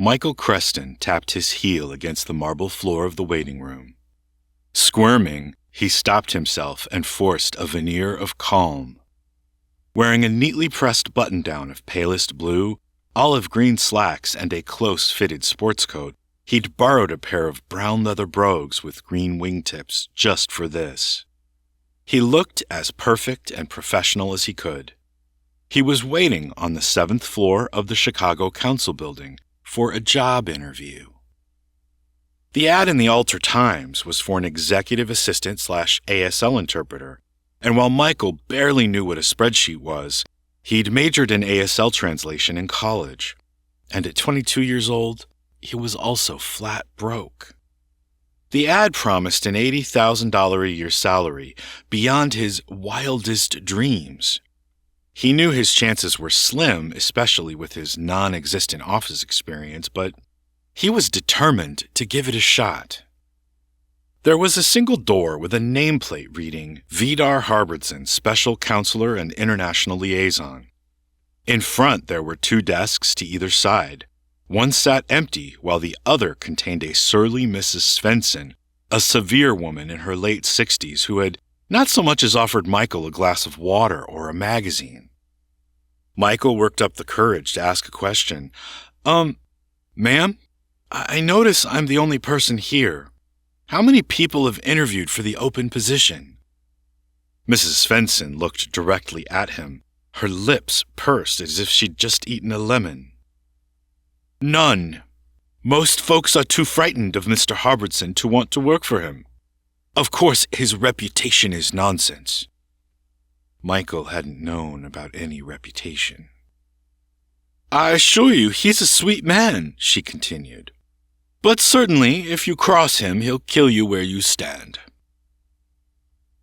Michael Creston tapped his heel against the marble floor of the waiting room. Squirming, he stopped himself and forced a veneer of calm. Wearing a neatly pressed button-down of palest blue, olive-green slacks, and a close-fitted sports coat, he'd borrowed a pair of brown leather brogues with green wingtips just for this. He looked as perfect and professional as he could. He was waiting on the 7th floor of the Chicago Council Building for a job interview. The ad in the Alter Times was for an executive assistant/ASL interpreter, and while Michael barely knew what a spreadsheet was, he'd majored in ASL translation in college. And at 22 years old, he was also flat broke. The ad promised an $80,000 a year salary beyond his wildest dreams. He knew his chances were slim, especially with his non-existent office experience, but he was determined to give it a shot. There was a single door with a nameplate reading Vidar Harbordson, Special Counselor and International Liaison. In front there were 2 desks to either side. One sat empty while the other contained a surly Mrs. Svensson, a severe woman in her late 60s who had not so much as offered Michael a glass of water or a magazine. Michael worked up the courage to ask a question. Ma'am, I notice I'm the only person here. How many people have interviewed for the open position?" Mrs. Svensson looked directly at him, her lips pursed as if she'd just eaten a lemon. "None. Most folks are too frightened of Mr. Harbordson to want to work for him. Of course, his reputation is nonsense." Michael hadn't known about any reputation. "I assure you he's a sweet man," she continued. "But certainly, if you cross him, he'll kill you where you stand."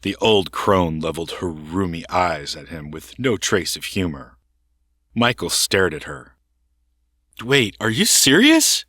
The old crone leveled her rheumy eyes at him with no trace of humor. Michael stared at her. "Wait, are you serious?"